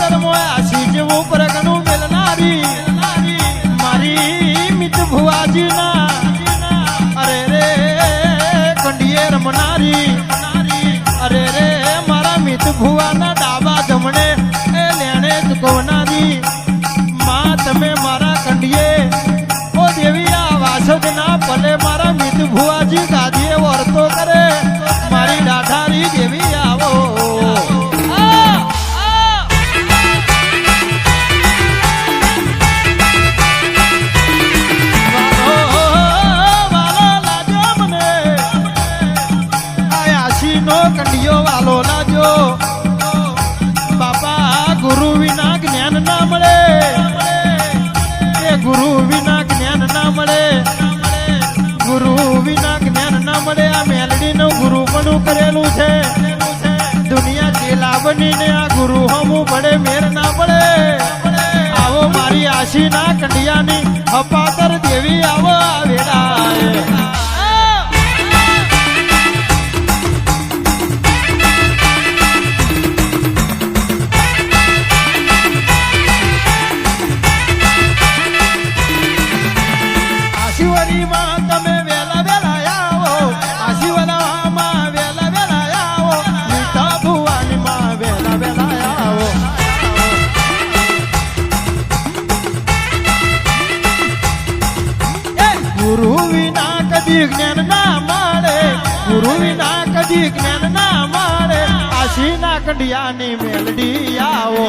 હપાતર મોય આશી જેવું પ્રગનું મેલનારી મારી મિત ભુવાજી ના અરે રે કંડિયે રમનારી અરે રે મારા મિત ભુવાના ડાબા જમણે એ લેણે ચૂકવનારી માં તમે મારા કંડિયે ઓ દેવી આ વાસદ ના ભલે મારા મિત ભુવાજી ગાદીએ વર્તો કરે મારી ડાઢારી દેવી આવો કંડિયો વાલો લાજો બાપા ગુરુ વિના જ્ઞાન ના મળે એ ગુરુ વિના જ્ઞાન ના મળે ગુરુ વિના જ્ઞાન ના મળે આ મેલડી નું ગુરુ પણ કરેલું છે દુનિયા ચેલા બનીને આ ગુરુ હમું પડે મેર ના પડે આવો મારી આશી ના કંડિયાની હપાતર દેવી આવો આવેલા તમે વેલા વેલા આવો આશીવાલામાં વેલા વેલા આવો મીઠા ભુવાની માં વેલા વેલા આવો ગુરુ વિના કદી જ્ઞાન ના મળે ગુરુ વિના કદી જ્ઞાન ના મળે આશી ના કંડિયાની મેલડી આવો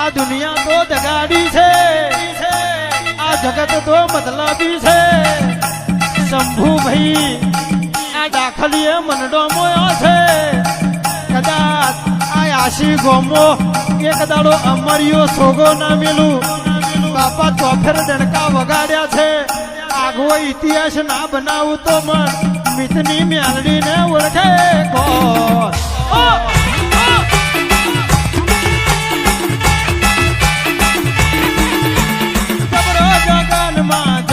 આ દુનિયા તો દગાડી છે આ જગત તો મતલબી છે શંભુ ભાઈ આ દાખલીએ મનડો મોયો છે કદાચ આ આશી ગોમો એક દાડો અમરિયો સોગો ના મેલું બાપા ચોફેર ડણકા વગાડ્યા છે આગવો ઇતિહાસ ના બનાવું તો મન મિતની મેલડીને ઓળખે કોણ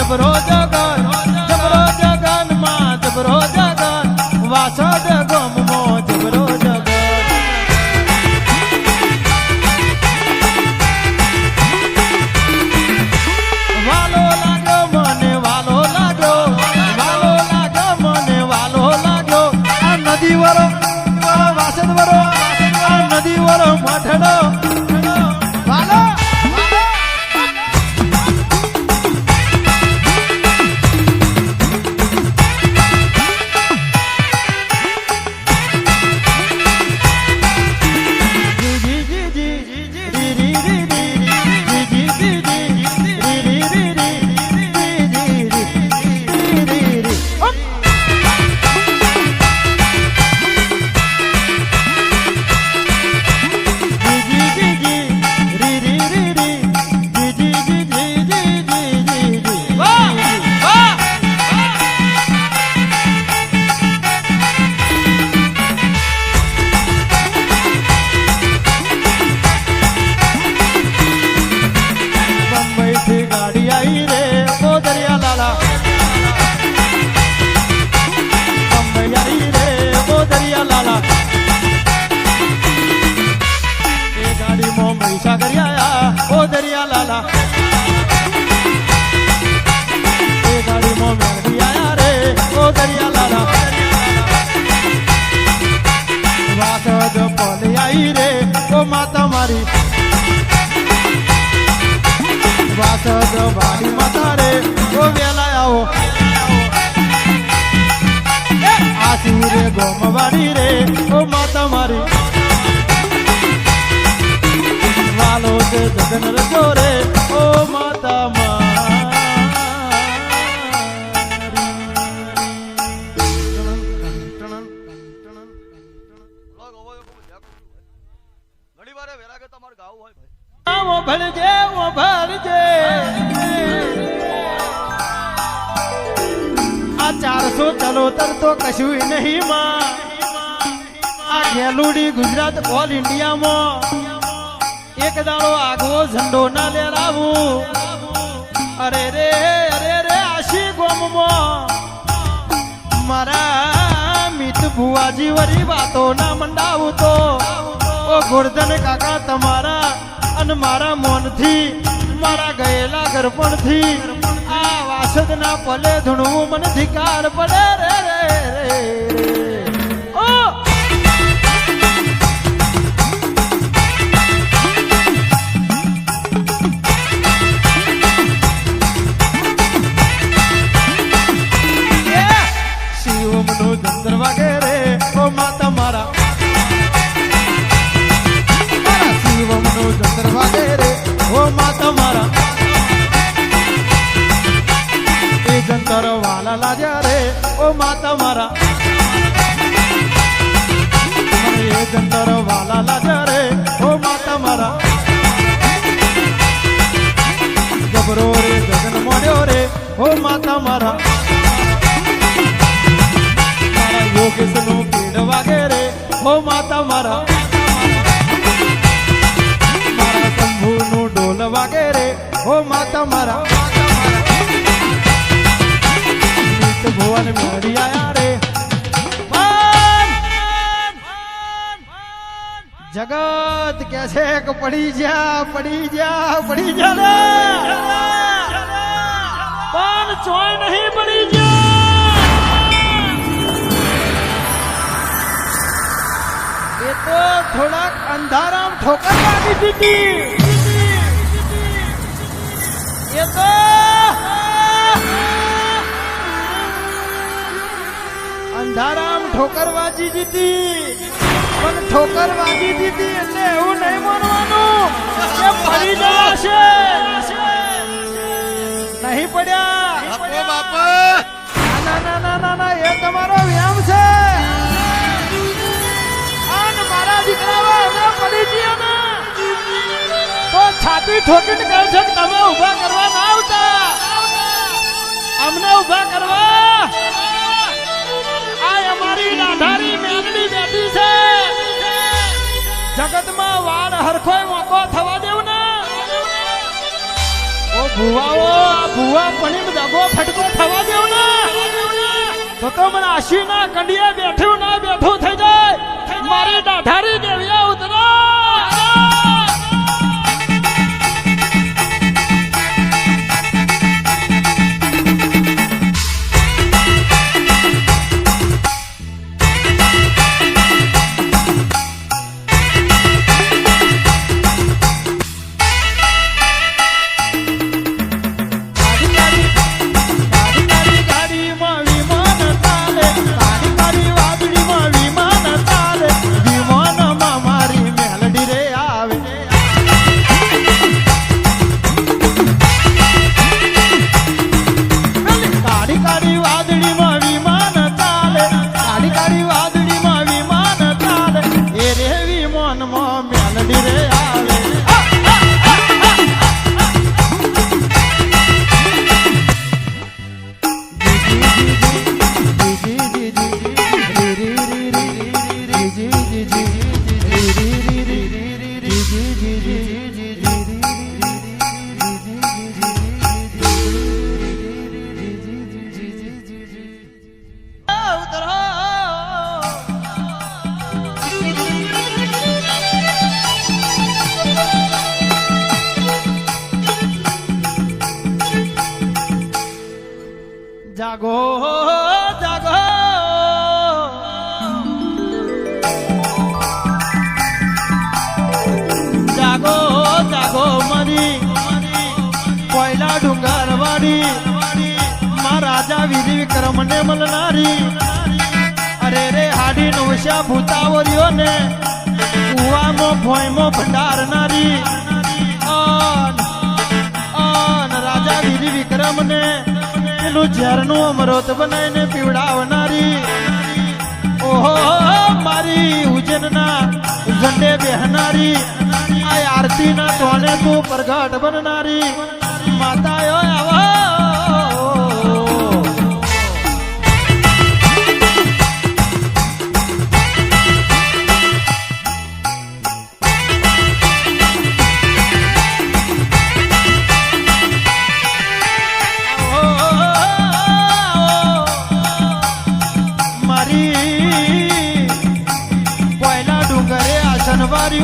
જબરો જગન જબરો જગન માં જબરો જગન વાસદ ગમ મો જબરો જગન વાલો લાગ્યો મને વાલો લાગ્યો મને વાલો લાગ્યો આ નદી વરો વાસદ વરો આ નદી વરો મઠડો વાલો માતા મારી વાસદ વાડી માતા રે ઓ વેલા આવો આશી રે ગોમ વાડી રે ઓ માતા મારી વાલો તે જગન રજો રે ઓ માતા ભણજે ઓ ભણજે આ 400 ચલોતર તો કશું નહીં માં આ ગેલુડી ગુજરાત ઓલ ઇન્ડિયામાં એક દાડો આગવો ઝંડો ના લેરાવું. અરે રે આશી ગોમમાં મારા મિત ભુવાજી વરી વાતો ના મંડાવું તો ઓ ગોરધન કાકા તમારા અને મારા મોનથી મારા ગયેલા ગરપણથી આ વાસદના પલે ધૂણવું મને ધિકાર પડે રે રે રે ઓ શિવમનો ચંદ્ર વગેરે ઓ માતા મારા શિવમનો ચંદ્ર વગેરે ઓ માતા મારા એ જંતર વાલા લાગ્યા રે ઓ માતા મારા એ જંતર વાલા લાગ્યા રે ઓ માતા મારા ગબરો રે ગગન મોડ્યો રે ઓ માતા મારા મારા યોગેશ નો પીડ વાગે રે ઓ માતા મારા મારા શંભુ નું ઢોલ વાગે રે ઓ માતા મારા ભુવન મેળી આયા રે જગત કે છે કે પડી જા રે પણ ચોય નહીં પડી જા. એ તો થોડાક અંધારામ ઠોકર લાગી દીધી. એ તો અંધારામ ઠોકર વાજી દીધી પણ ઠોકર વાગી દીધી એટલે એવું નહીં માનવાનું કે પડી જશે. નહીં પડ્યા ના એ તમારો વ્યાયામ છે. અને મારા દીકરાઓ અમે પડી જઈએ ને તો છાતી ઠોકીને કહે છે કે તમે ઊભા કરવા ના આવતા, અમને ઊભા કરવા અમારી રાધારી મેલડી બેઠી છે. જગતમાં વાળ હરખોય મોકો થવા દેવ ને ઓ ભુવાઓ આ ભુવા પણીમ દગો ફટકો થવા દેવ ને તો મને આશી ના કંડિયા બેઠું ના બેઠું થઈ જાય. મારી રાધારી દેવિયા ઉતરો જાગો જાગો જાગો જાગો મારી કોયલા ડુંગર વાડી મા રાજા વિધિ વિક્રમ ને મળનારી. અરે રે હાડી નવશા ભૂતાવરીઓ ને કુવામાં ભોયમાં ભંડારનારી. રાજા વિધિ વિક્રમ ને પેલું ઝેરનું અમૃત બનાવીને પીવડાવનારી. ઓહો મારી ઉજ્જૈનના ઝંડે બેહનારી. આ આરતીના તોને તું પ્રગટ બનનારી માતાઓ આવો.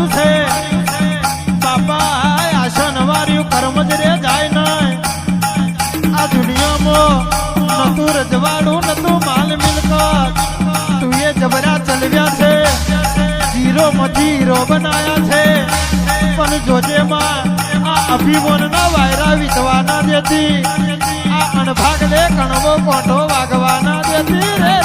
છે બાપા આ શનવાર્યું કર્મ જ રે જાય નહીં આ દુનિયામાં નતું રજવાડું નતું માલ મિલકત તું એ જબરા ચલવ્યા છે જીરો માંથી હીરો બનાયા છે પણ જોજે માં આ અભિમાન ના વાયરા વિધવાના દેતી આ અણભાગ લે કણવો કોઠો વાગવાના દેતી રે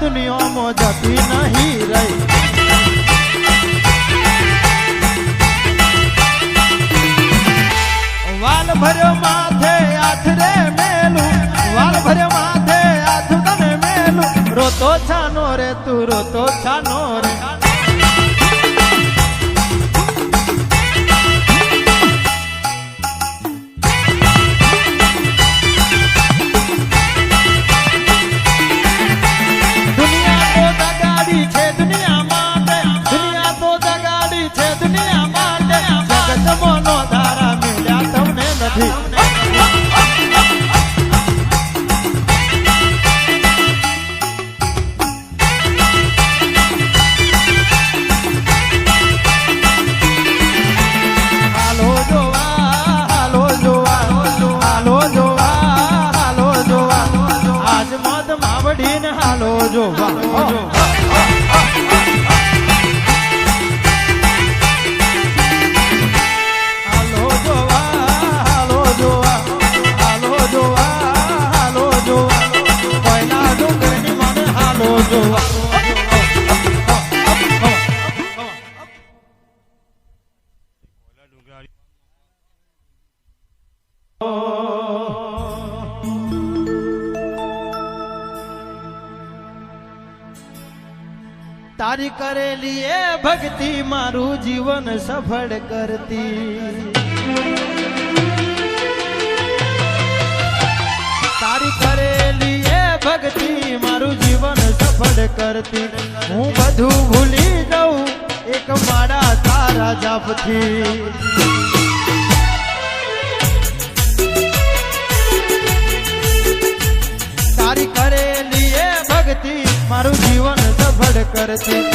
દુનિયામાં જતી નહીં રહી વાલ ભર્યો માથે હાથ રે મેલું વાલ ભર્યો માથે હાથ તને મેલું રોતો છાનો રે તું રોતો છાનો રે હાલો જોવા હાલો જોવા હાલો જોવા હાલો જોવા હાલો જોવા કોઈના ડુંગરની મને હાલો જોવા તારી કરેલી એ ભક્તિ મારું જીવન સફળ કરતી તારી કરેલી એ ભક્તિ મારું જીવન સફળ કરતી હું બધું ભૂલી જાઉં એક મારા તારા જાપથી તારી કરેલી એ ભક્તિ મારું જીવન સફળ કરતી